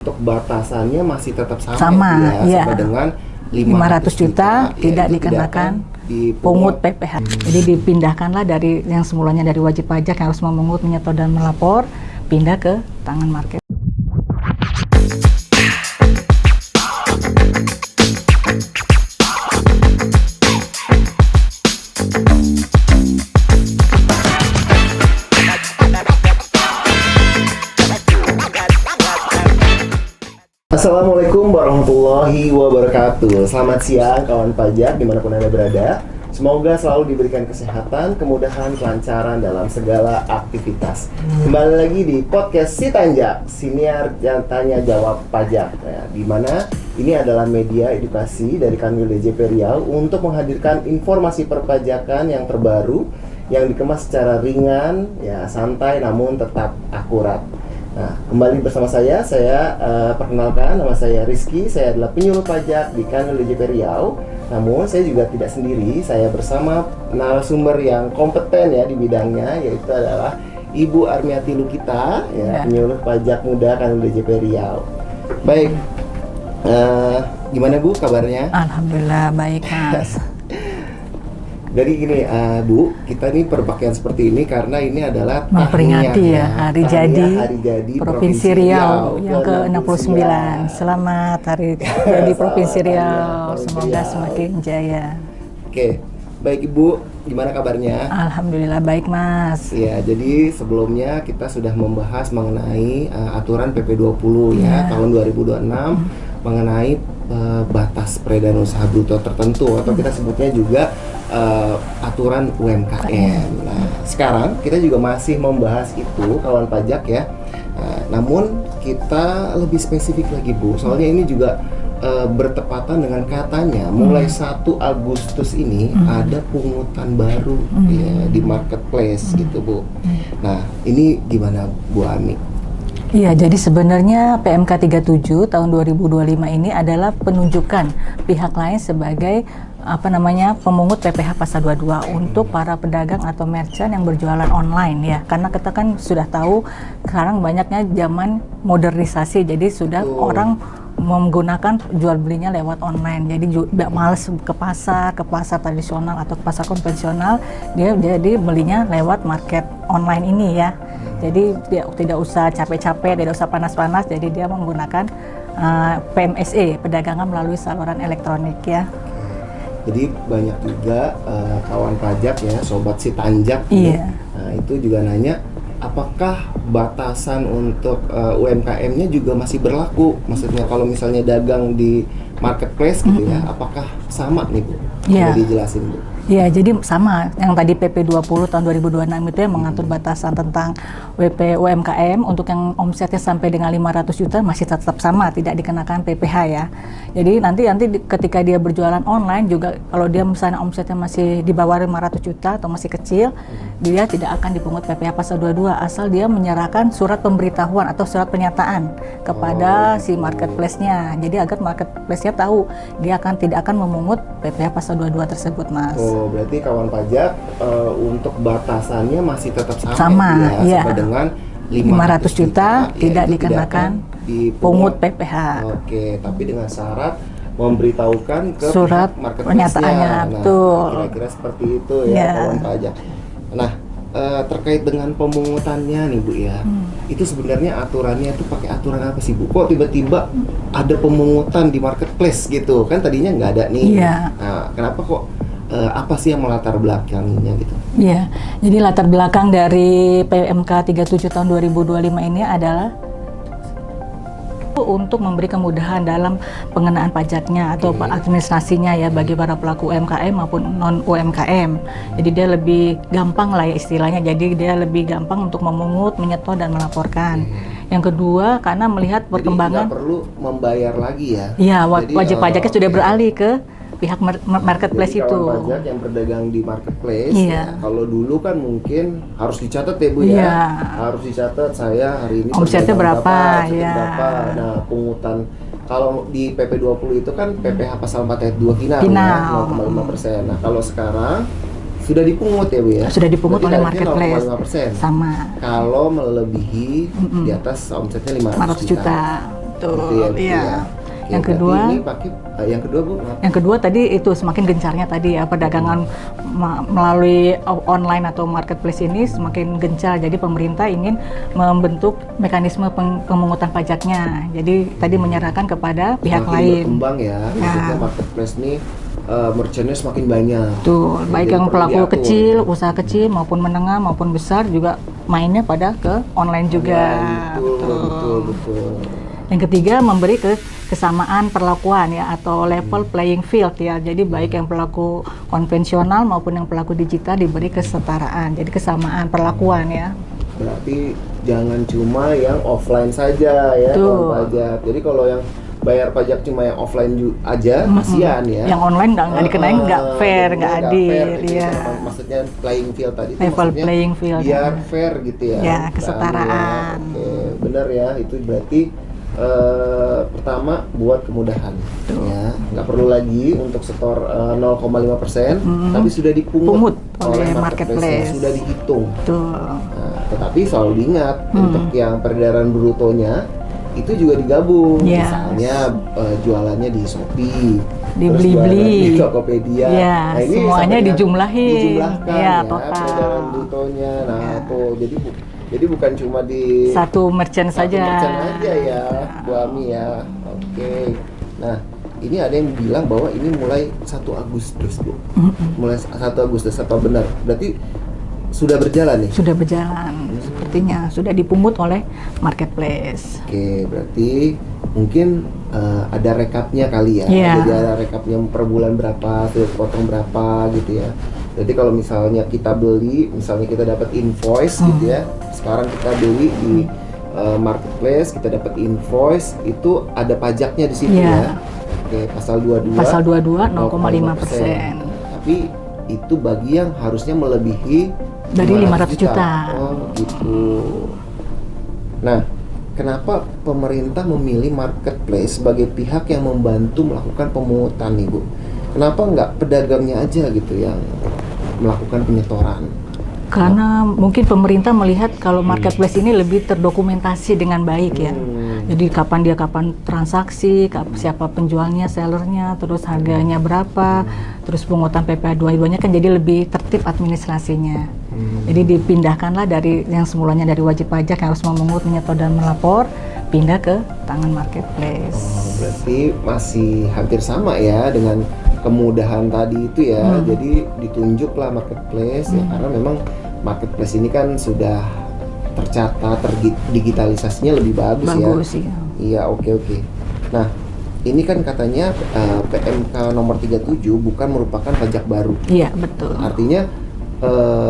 Untuk batasannya masih tetap sama, sama ya, sampai dengan 500 juta tidak itu dikenakan dipungut pungut PPh. Jadi dipindahkanlah dari yang semulanya dari wajib pajak yang harus memungut, menyetor dan melapor, pindah ke tangan market. Assalamualaikum warahmatullahi wabarakatuh. Selamat siang kawan pajak dimanapun Anda berada. Semoga selalu diberikan kesehatan, kemudahan, kelancaran dalam segala aktivitas. Kembali lagi di podcast Si Tanjak, siniar yang tanya jawab pajak. Nah, di mana ini adalah media edukasi dari Kanwil DJP Riau untuk menghadirkan informasi perpajakan yang terbaru yang dikemas secara ringan, ya santai namun tetap akurat. Nah, kembali bersama saya perkenalkan, nama saya Rizky, saya adalah penyuluh pajak di Kanwil DJP Riau. Namun saya juga tidak sendiri, saya bersama narasumber yang kompeten ya di bidangnya, yaitu adalah Ibu Armiati Lukita, ya, penyuluh pajak muda Kanwil DJP Riau. Baik, gimana Bu kabarnya? Alhamdulillah baik Mas. Jadi gini, Bu, kita ini berpakaian seperti ini karena ini adalah memperingati hari jadi Provinsi Riau yang ke-69. Selamat Hari Jadi Provinsi Riau, semoga semakin jaya. Oke, baik Ibu, gimana kabarnya? Alhamdulillah baik Mas. Ya, jadi sebelumnya kita sudah membahas mengenai aturan PP20 ya tahun 2026 mengenai batas peredaran usaha bruto tertentu atau kita sebutnya juga aturan UMKM. Nah, sekarang kita juga masih membahas itu kawan pajak ya. Namun kita lebih spesifik lagi Bu, soalnya ini juga bertepatan dengan katanya mulai 1 Agustus ini ada pungutan baru ya di marketplace gitu Bu. Nah, ini gimana Bu Ami? Iya, jadi sebenarnya PMK 37 tahun 2025 ini adalah penunjukan pihak lain sebagai pemungut PPh pasal 22 untuk para pedagang atau merchant yang berjualan online ya. Karena kita kan sudah tahu sekarang banyaknya zaman modernisasi, jadi sudah orang menggunakan jual belinya lewat online. Jadi tidak males ke pasar tradisional atau ke pasar konvensional, dia jadi belinya lewat market online ini ya. Jadi dia tidak usah capek-capek, tidak usah panas-panas, jadi dia menggunakan PMSE, perdagangan melalui saluran elektronik ya. Jadi banyak juga kawan pajak ya, sobat si Tanjak iya. Nah, itu juga nanya apakah batasan untuk UMKM-nya juga masih berlaku? Maksudnya kalau misalnya dagang di marketplace gitu ya, apakah sama nih Bu? Iya. Boleh dijelasin Bu? Ya, jadi sama yang tadi PP 20 tahun 2026 itu yang mengatur batasan tentang WP UMKM untuk yang omsetnya sampai dengan 500 juta masih tetap sama, tidak dikenakan PPh ya. Jadi nanti ketika dia berjualan online juga kalau dia misalnya omsetnya masih di bawah 500 juta atau masih kecil, dia tidak akan dipungut PPh pasal 22 asal dia menyerahkan surat pemberitahuan atau surat pernyataan kepada si marketplace-nya. Jadi agar marketplace-nya tahu dia tidak akan memungut PPh pasal 22 tersebut, Mas. Oh, berarti kawan pajak untuk batasannya masih tetap sama ya, sampai dengan 500 juta tidak dikenakan pungut PPh. Oke, tapi dengan syarat memberitahukan ke surat pernyataannya. Nah, betul. Kira-kira seperti itu ya kawan pajak. Nah, terkait dengan pemungutannya nih Bu ya, itu sebenarnya aturannya itu pakai aturan apa sih Bu? Kok tiba-tiba ada pemungutan di marketplace gitu? Kan tadinya nggak ada nih. Iya. Nah, kenapa kok apa sih yang melatar belakanginya gitu? Iya, jadi latar belakang dari PMK 37 tahun 2025 ini adalah untuk memberi kemudahan dalam pengenaan pajaknya atau administrasinya ya bagi para pelaku UMKM maupun non UMKM. Jadi dia lebih gampang lah ya istilahnya. Jadi dia lebih gampang untuk memungut, menyetor dan melaporkan. Yang kedua karena melihat perkembangan. Jadi nggak perlu membayar lagi ya? Iya, wajib pajaknya sudah beralih ke pihak marketplace. Jadi, itu. Kawan pajak yang berdagang di marketplace, iya. ya, kalau dulu kan mungkin harus dicatat ya Bu ya, iya. harus dicatat saya hari ini omsetnya berapa, ya. berapa. Nah, pungutan kalau di PP 20 itu kan PPh pasal 4 ayat 2 final. 0,5%. Nah, kalau sekarang sudah dipungut ya Bu ya? Sudah dipungut oleh marketplace. 0,5%. Sama. Kalau melebihi di atas omsetnya 500 juta. betul. Gitu ya, Bu, Iya. ya. Oke, Yang berarti kedua, ini pakai yang kedua Bu, maaf. yang kedua tadi itu semakin gencarnya tadi ya perdagangan melalui online atau marketplace ini semakin gencar. Jadi pemerintah ingin membentuk mekanisme pemungutan pajaknya. Jadi tadi menyerahkan kepada pihak Semakin lain. berkembang ya, maksudnya marketplace nih merchantnya semakin banyak. Tuh, baik Jadi yang perlu pelaku diatur. kecil, usaha kecil maupun menengah maupun besar juga mainnya pada ke online juga. Betul. Yang ketiga memberi kesamaan perlakuan ya atau level playing field ya. Jadi baik yang pelaku konvensional maupun yang pelaku digital diberi kesetaraan. Jadi kesamaan perlakuan ya. Berarti jangan cuma yang offline saja ya Betul. kawan pajak. Jadi kalau yang bayar pajak cuma yang offline aja kasihan ya. Yang online nggak dikenain, nggak fair, nggak adil. Gitu. Iya. Maksudnya playing field tadi itu Level maksudnya playing field. biar fair gitu ya. Ya, kesetaraan. Oke, benar ya. Itu berarti pertama buat kemudahan ya, nggak perlu lagi untuk setor 0,5%, tapi sudah dipungut oleh marketplace. sudah dihitung. Betul. Nah, tetapi selalu diingat untuk yang peredaran brutonya itu juga digabung. Yes. Misalnya jualannya di Shopee, Di terus Blibli. jualan di Tokopedia. Ya, Nah, ini semuanya sampai dengan dijumlahin. dijumlahkan Ya, ya, total. peredaran brutonya. Nah, Ya. tuh jadi bukan cuma di Satu merchant satu saja. merchant aja ya, Bu Ami ya. Oke. Nah, ini ada yang bilang bahwa ini mulai 1 Agustus, Bu. Mulai 1 Agustus, apa benar? Berarti sudah berjalan nih? Sudah berjalan, sepertinya sudah dipungut oleh marketplace. Oke, berarti mungkin ada rekapnya kali ya. Iya. Jadi ada rekapnya per bulan berapa, sudah potong berapa gitu ya. Jadi kalau misalnya kita beli, misalnya kita dapat invoice gitu ya. Sekarang kita beli di marketplace, kita dapat invoice, itu ada pajaknya di situ Iya. ya. Oke, pasal 22. Pasal 22 0,5%. Tapi itu bagi yang harusnya melebihi Dari 500 juta. Oh, gitu. Nah, kenapa pemerintah memilih marketplace sebagai pihak yang membantu melakukan pemungutan nih, Bu? Kenapa nggak pedagangnya aja gitu yang melakukan penyetoran? Karena mungkin pemerintah melihat kalau marketplace ini lebih terdokumentasi dengan baik ya. Jadi kapan transaksi, siapa penjualnya, sellernya, terus harganya berapa, terus pungutan PPh 22-nya kan jadi lebih tertib administrasinya. Jadi dipindahkanlah dari yang semulanya dari wajib pajak yang harus memungut, menyetor dan melapor, pindah ke tangan marketplace. Oh, berarti masih hampir sama ya dengan kemudahan tadi itu ya. Jadi ditunjuklah marketplace ya, karena memang marketplace ini kan sudah tercatat, digitalisasinya lebih bagus ya. Bagus ya. Iya, oke. Nah, ini kan katanya PMK nomor 37 bukan merupakan pajak baru. Iya, betul. Artinya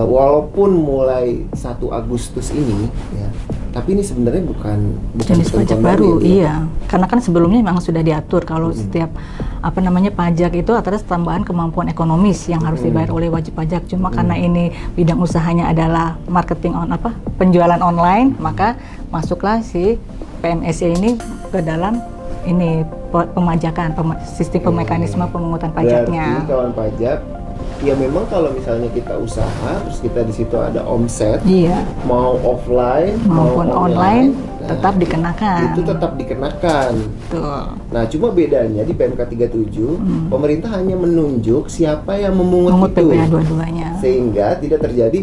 walaupun mulai 1 Agustus ini ya, tapi ini sebenarnya bukan jenis pajak ketentuan baru, ya, Bu? iya. Karena kan sebelumnya memang sudah diatur kalau setiap pajak itu atas tambahan kemampuan ekonomis yang harus dibayar oleh wajib pajak. Cuma karena ini bidang usahanya adalah marketing penjualan online, maka masuklah si PMSE ini ke dalam ini pemajakan, sistem mekanisme pemungutan pajaknya. Berarti kawan pajak, ya memang kalau misalnya kita usaha, terus kita di situ ada omset, Iya. mau offline Maupun mau online, nah, tetap dikenakan. itu tetap dikenakan. Betul. Nah, cuma bedanya di PMK 37 pemerintah hanya menunjuk siapa yang Mengut memungut itu, PPh 22-nya. sehingga tidak terjadi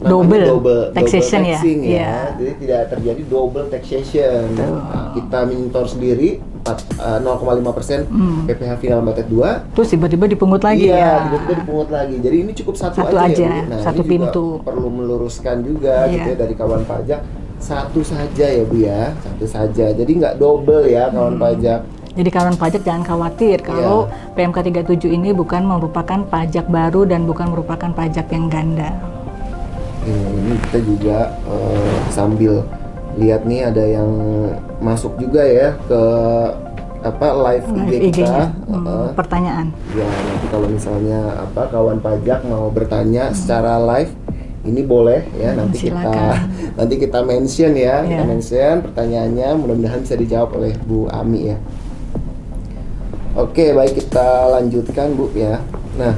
Double double taxation ya? taxing ya. Iya. Jadi tidak terjadi double taxation. Betul. Nah, kita menyetor sendiri 0,5% PPh final batet 2. Terus tiba-tiba dipungut lagi Iya, ya. tiba-tiba dipungut lagi. Jadi ini cukup satu Satu aja, aja, ya, Bu. Nah, satu ini juga pintu. perlu meluruskan juga gitu Iya. ya dari kawan pajak. Satu saja ya, Bu ya. Satu saja. Jadi nggak double ya kawan pajak. Jadi kawan pajak jangan khawatir kalau PMK 37 ini bukan merupakan pajak baru dan bukan merupakan pajak yang ganda. Ini kita juga sambil lihat nih ada yang masuk juga ya ke live IG IG-nya. kita. Pertanyaan. Ya, nanti kalau misalnya kawan pajak mau bertanya secara live, ini boleh ya, nanti silakan. kita mention ya, kita Iya. mention pertanyaannya, mudah-mudahan bisa dijawab oleh Bu Ami ya. Oke, baik, kita lanjutkan Bu ya. Nah,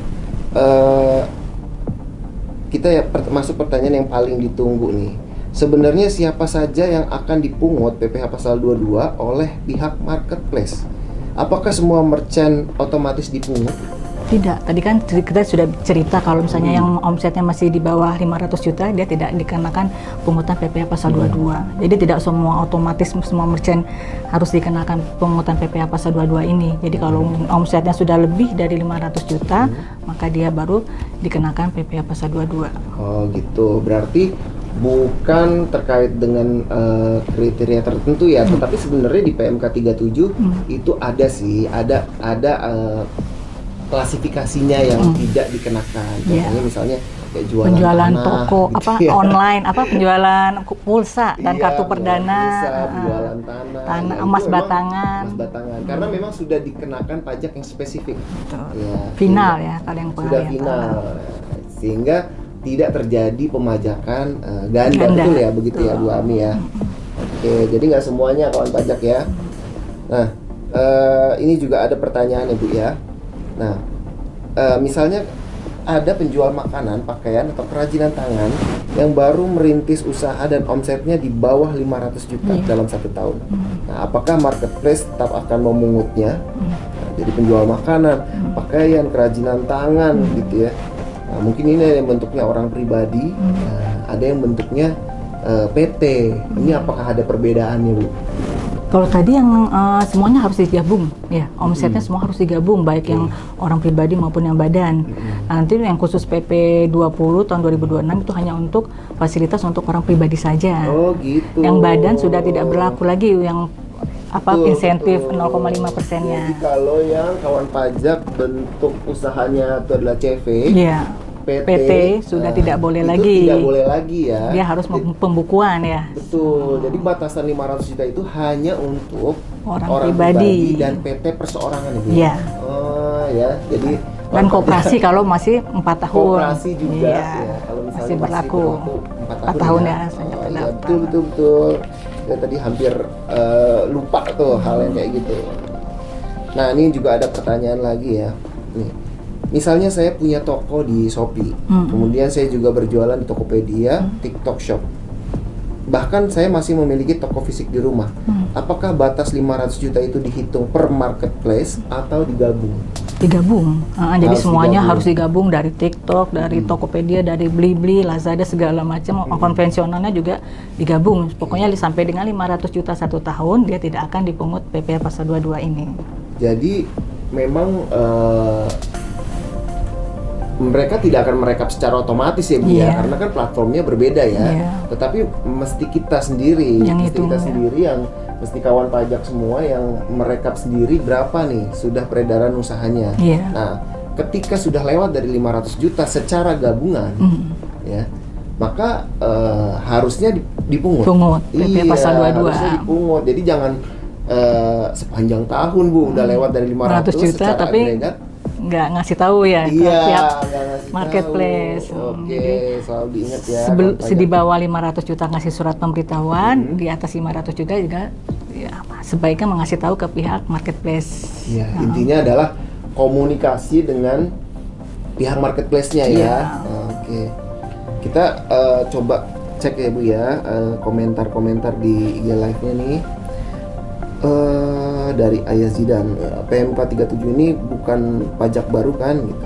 kita ya masuk pertanyaan yang paling ditunggu nih. sebenarnya siapa saja yang akan dipungut PPh pasal 22 oleh pihak marketplace? Apakah semua merchant otomatis dipungut? Tidak, tadi kan kita sudah cerita kalau misalnya yang omsetnya masih di bawah 500 juta, dia tidak dikenakan pungutan PPh pasal 22. Jadi tidak semua otomatis semua merchant harus dikenakan pungutan PPh pasal 22 ini. Jadi kalau omsetnya sudah lebih dari 500 juta, maka dia baru dikenakan PPh pasal 22. Oh gitu, berarti bukan terkait dengan kriteria tertentu ya, tetapi sebenarnya di PMK 37 itu ada sih, ada klasifikasinya yang tidak dikenakan. Contohnya misalnya kayak penjualan tanah, toko gitu ya. online, penjualan pulsa dan kartu perdana, penjualan tanah, emas batangan. Karena memang sudah dikenakan pajak yang spesifik. Ya, final ya, kalau yang sudah final. Sehingga tidak terjadi pemajakan ganda, betul ya, begitu ya Bu Ami ya. Oke, jadi nggak semuanya kawan pajak ya. Nah, ini juga ada pertanyaan ya Bu ya. Nah, misalnya ada penjual makanan, pakaian, atau kerajinan tangan yang baru merintis usaha dan omsetnya di bawah 500 juta dalam 1 tahun. Nah, apakah marketplace tetap akan memungutnya? Nah, jadi penjual makanan, pakaian, kerajinan tangan gitu ya. Nah, mungkin ini yang bentuknya orang pribadi, ada yang bentuknya PT. Ini apakah ada perbedaannya, Bu? Kalau tadi yang semuanya harus digabung, ya omsetnya semua harus digabung, baik yang orang pribadi maupun yang badan. Nanti yang khusus PP 20 tahun 2026 itu hanya untuk fasilitas untuk orang pribadi saja. Oh gitu. Yang badan sudah tidak berlaku lagi yang insentif 0,5%-nya. Jadi kalau yang kawan pajak bentuk usahanya itu adalah CV, PT sudah tidak boleh itu lagi. Tidak boleh lagi ya. Dia harus pembukuan ya. Betul. Jadi batasan 500 juta itu hanya untuk orang pribadi dan PT perseorangan ini. Iya. Oh ya. Jadi dan koperasi kalau masih 4 tahun. Koperasi juga ya. Kalau misalnya masih berlaku 4 tahun ya. Ya betul. Ya, tadi hampir lupa tuh hal yang kayak gitu. Nah, ini juga ada pertanyaan lagi ya. Nih. Misalnya saya punya toko di Shopee, kemudian saya juga berjualan di Tokopedia, TikTok Shop. Bahkan saya masih memiliki toko fisik di rumah. Apakah batas 500 juta itu dihitung per marketplace atau digabung? Digabung. Jadi semuanya harus digabung dari TikTok, dari Tokopedia, dari Blibli, Lazada segala macam. Konvensionalnya juga digabung. Pokoknya sampai dengan 500 juta 1 tahun dia tidak akan dipungut PPh pasal 22 ini. Jadi memang mereka tidak akan merekap secara otomatis ya Bu ya, karena kan platformnya berbeda ya. Tetapi mesti kita sendiri, yang mesti kawan pajak semua yang merekap sendiri berapa nih sudah peredaran usahanya. Nah, ketika sudah lewat dari 500 juta secara gabungan, ya, maka harusnya dipungut. PPh pasal 22. Harusnya dipungut. Jadi jangan sepanjang tahun Bu udah lewat dari 500 juta tapi agregat, nggak ngasih tahu ya ke pihak marketplace. Oke, selalu diingat ya. Di bawah 500 juta ngasih surat pemberitahuan, di atas 500 juta juga ya, sebaiknya mengasih tahu ke pihak marketplace. Ya, intinya adalah komunikasi dengan pihak marketplace-nya ya. Oke. Kita coba cek ya Bu ya, komentar-komentar di IG Live-nya nih. Dari Ayah Zidan, PMK 37 ini bukan pajak baru kan gitu.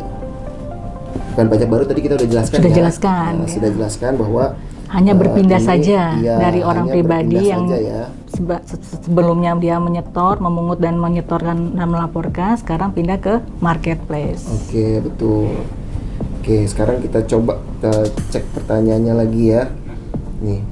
Bukan pajak baru, tadi kita udah jelaskan. Sudah jelaskan bahwa hanya berpindah saja dari orang pribadi yang sebelumnya dia memungut dan menyetorkan dan melaporkan, sekarang pindah ke marketplace. Oke, betul. Oke, sekarang kita coba cek pertanyaannya lagi ya. Nih,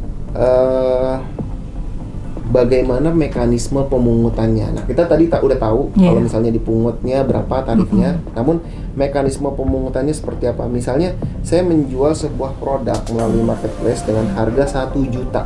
bagaimana mekanisme pemungutannya? Nah, kita tadi udah tahu kalau misalnya dipungutnya berapa tarifnya. Namun mekanisme pemungutannya seperti apa? Misalnya saya menjual sebuah produk melalui marketplace dengan harga 1 juta.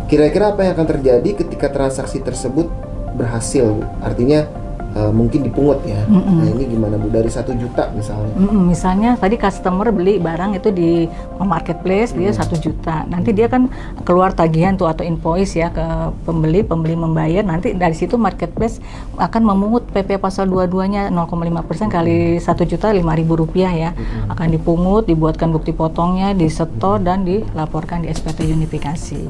Kira-kira apa yang akan terjadi ketika transaksi tersebut berhasil, Bu? Artinya mungkin dipungut ya. Nah ini gimana Bu, dari 1 juta misalnya? Misalnya tadi customer beli barang itu di marketplace dia 1 juta, nanti dia kan keluar tagihan tuh atau invoice ya ke pembeli membayar, nanti dari situ marketplace akan memungut PP pasal 22-nya 0,5% kali 1 juta Rp5.000 ya, akan dipungut, dibuatkan bukti potongnya, disetor dan dilaporkan di SPT unifikasi.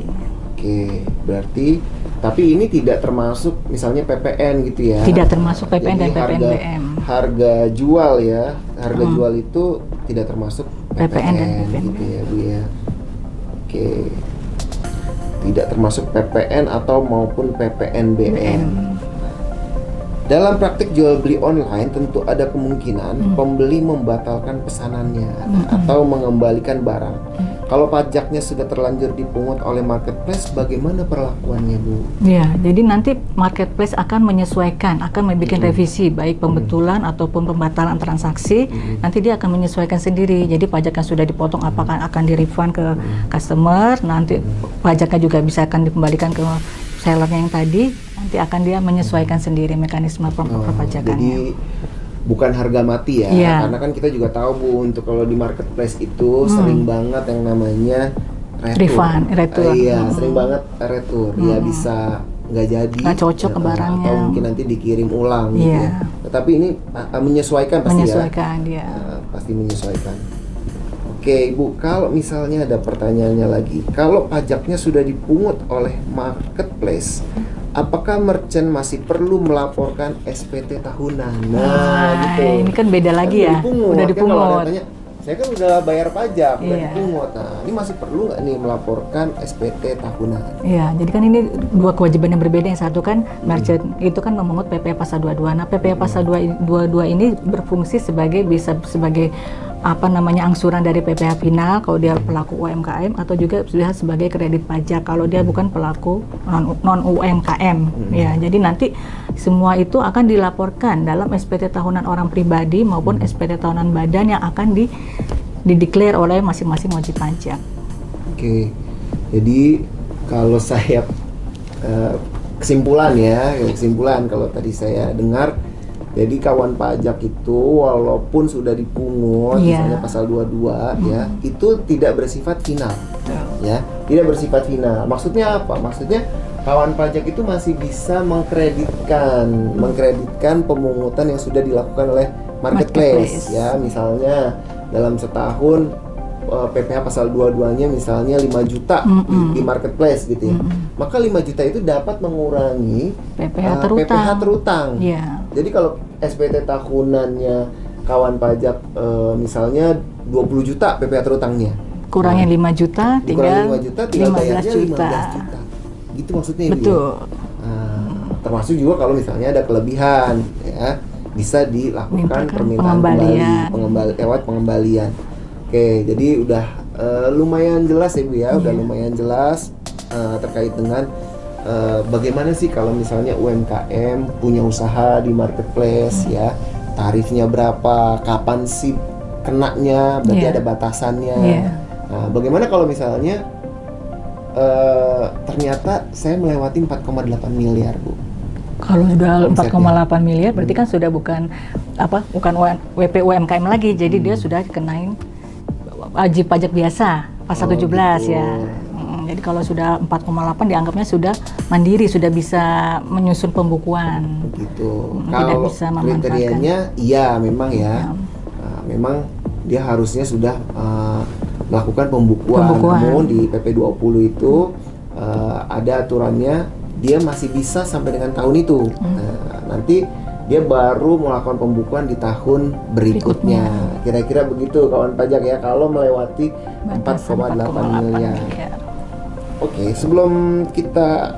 Oke, berarti tapi ini tidak termasuk misalnya PPN gitu ya? Tidak termasuk PPN Jadi dan PPNBM. Harga jual ya, harga jual itu tidak termasuk PPN dan PPNBM gitu ya Bu ya. Oke, tidak termasuk PPN atau maupun PPNBM. Dalam praktik jual beli online tentu ada kemungkinan pembeli membatalkan pesanannya atau mengembalikan barang. Kalau pajaknya sudah terlanjur dipungut oleh marketplace, bagaimana perlakuannya Bu? Ya, jadi nanti marketplace akan menyesuaikan, akan membuat revisi baik pembetulan ataupun pembatalan transaksi. Nanti dia akan menyesuaikan sendiri. Jadi pajak yang sudah dipotong apakah akan di-refund ke customer, nanti pajaknya juga bisa akan dikembalikan ke sellernya yang tadi. Nanti akan dia menyesuaikan sendiri mekanisme perpajakannya. Jadi bukan harga mati ya, karena kan kita juga tahu Bu, untuk kalau di marketplace itu sering banget yang namanya retur. Iya, sering banget retur. Ya bisa nggak jadi, nggak cocok ke barangnya, atau mungkin nanti dikirim ulang gitu ya. Tetapi ini menyesuaikan pasti dia. Pasti menyesuaikan. Oke Ibu, kalau misalnya ada pertanyaannya lagi, kalau pajaknya sudah dipungut oleh marketplace, apakah merchant masih perlu melaporkan SPT tahunan? Gitu. Ini kan beda lagi ya. Udah dipungut. Kan saya kan udah bayar pajak, udah dipungut. Nah, ini masih perlu nggak nih melaporkan SPT tahunan? Iya, jadi kan ini dua kewajiban yang berbeda. Yang satu kan merchant itu kan memungut PP pasal 22. Nah, PP pasal 22 ini berfungsi sebagai angsuran dari PPh final kalau dia pelaku UMKM, atau juga sudah sebagai kredit pajak kalau dia bukan pelaku non UMKM. Ya, jadi nanti semua itu akan dilaporkan dalam SPT tahunan orang pribadi maupun SPT tahunan badan yang akan dideklar oleh masing-masing wajib pajak. Oke. Jadi kalau saya kesimpulan kalau tadi saya dengar, jadi kawan pajak itu walaupun sudah dipungut misalnya pasal 22 ya, itu tidak bersifat final. Ya, tidak bersifat final. Maksudnya apa? Maksudnya kawan pajak itu masih bisa mengkreditkan pemungutan yang sudah dilakukan oleh marketplace. Ya, misalnya dalam setahun PPh pasal 22-nya misalnya 5 juta di marketplace gitu ya. Maka 5 juta itu dapat mengurangi PPh terutang. Jadi kalau SPT tahunannya kawan pajak misalnya 20 juta PPh terutangnya, kurangin 5 juta, tinggal 15 juta. Gitu maksudnya. Betul. Termasuk juga kalau misalnya ada kelebihan ya, bisa dilakukan permintaan kembali lewat pengembalian. Oke, jadi udah lumayan jelas ya Bu ya, udah lumayan jelas terkait dengan bagaimana sih kalau misalnya UMKM punya usaha di marketplace ya, tarifnya berapa, kapan sih kenanya, berarti ada batasannya. Nah, bagaimana kalau misalnya ternyata saya melewati 4,8 miliar Bu? Kalau sudah 4,8 miliar berarti kan sudah bukan WP UMKM lagi, jadi dia sudah kenain wajib pajak biasa pasal 17 gitu. Ya. Jadi kalau sudah 4,8 dianggapnya sudah mandiri, sudah bisa menyusun pembukuan. Gitu. Kalau bisa kriterianya memang ya. Memang dia harusnya sudah melakukan pembukuan. Namun di PP 20 itu ada aturannya, dia masih bisa sampai dengan tahun itu. Nanti dia baru melakukan pembukuan di tahun berikutnya. Kira-kira begitu kawan pajak ya, kalau melewati 4,8 miliar. Oke, sebelum kita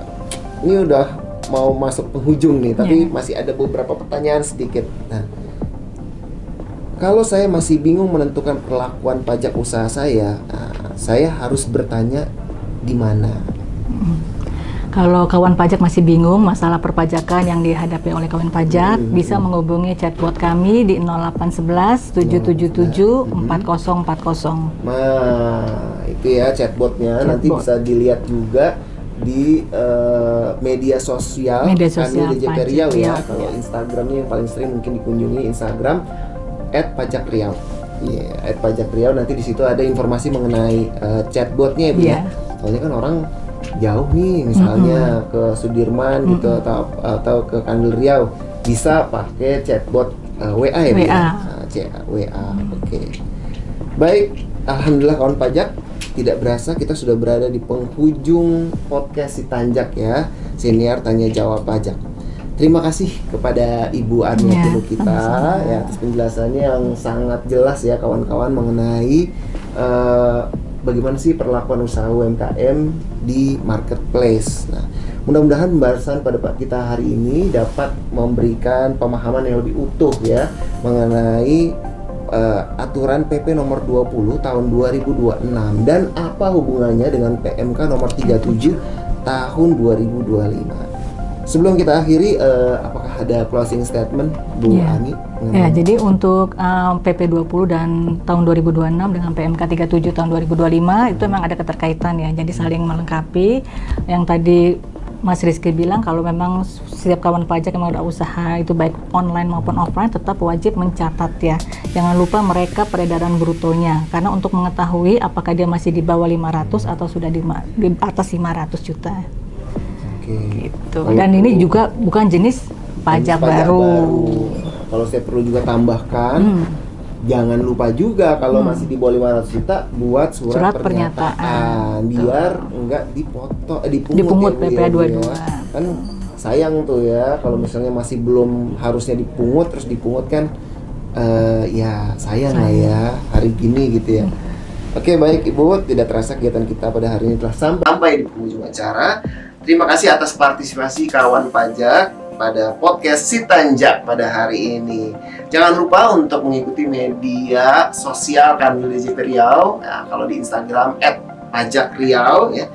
ini udah mau masuk penghujung nih, tapi masih ada beberapa pertanyaan sedikit. Nah, kalau saya masih bingung menentukan perlakuan pajak usaha saya harus bertanya di mana? Kalau kawan pajak masih bingung masalah perpajakan yang dihadapi oleh kawan pajak, bisa menghubungi chatbot kami di 0811 777 4040. Nah, itu ya chatbotnya. Nanti bisa dilihat juga di media sosial Kanwil DJP Pajak Riau ya. Riau. Kalau Instagramnya yang paling sering mungkin dikunjungi Instagram @pajakriau. Iya, @pajakriau. Nanti di situ ada informasi mengenai chatbotnya ya, Bu ya. Soalnya kan orang jauh nih, misalnya ke Sudirman gitu atau ke Kanwil Riau, bisa pakai chatbot WA ya, Bu ya. WA. Oke. Baik, alhamdulillah kawan pajak, tidak berasa kita sudah berada di penghujung podcast Si Tanjak ya, Senior Tanya Jawab Pajak. Terima kasih kepada Ibu Arnia kita ya atas penjelasannya yang sangat jelas ya kawan-kawan mengenai bagaimana sih perlakuan usaha UMKM di marketplace. Nah, mudah-mudahan pembahasan pada kita hari ini dapat memberikan pemahaman yang lebih utuh ya mengenai aturan PP nomor 20 tahun 2026 dan apa hubungannya dengan PMK nomor 37 tahun 2025. Sebelum kita akhiri, apakah ada closing statement, Bu Ani? Ya, jadi untuk PP 20 dan tahun 2026 dengan PMK 37 tahun 2025 itu memang ada keterkaitan ya, jadi saling melengkapi. Yang tadi Mas Rizky bilang kalau memang setiap kawan pajak yang mau ada usaha itu baik online maupun offline tetap wajib mencatat ya. Jangan lupa mereka peredaran brutonya karena untuk mengetahui apakah dia masih di bawah 500 atau sudah di atas 500 juta. Oke. Gitu. Dan ini juga bukan jenis pajak baru. Kalau saya perlu juga tambahkan, jangan lupa juga kalau masih di bawah 500 juta buat surat pernyataan biar enggak dipungut PP 22. Kan sayang tuh ya kalau misalnya masih belum harusnya dipungut terus dipungut kan ya sayang lah ya hari gini gitu ya. Oke, baik Ibu, tidak terasa kegiatan kita pada hari ini telah sampai di penghujung acara. Terima kasih atas partisipasi kawan pajak pada podcast Si Tanjak pada hari ini. Jangan lupa untuk mengikuti media sosial Kanwil DJP Riau. Nah, kalau di Instagram @pajakriau ya,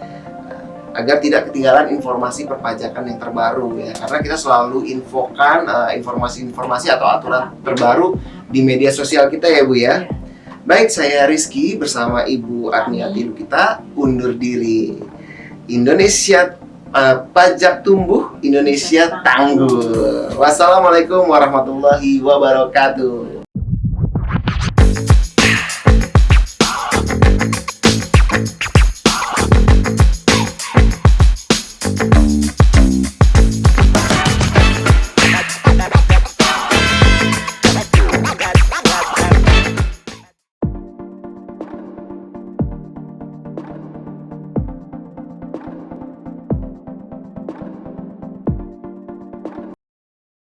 agar tidak ketinggalan informasi perpajakan yang terbaru ya. Karena kita selalu infokan informasi-informasi atau aturan terbaru di media sosial kita ya Bu ya. Baik, saya Rizky bersama Ibu Arniati kita undur diri. Indonesia pajak tumbuh, Indonesia tangguh. Wassalamualaikum warahmatullahi wabarakatuh.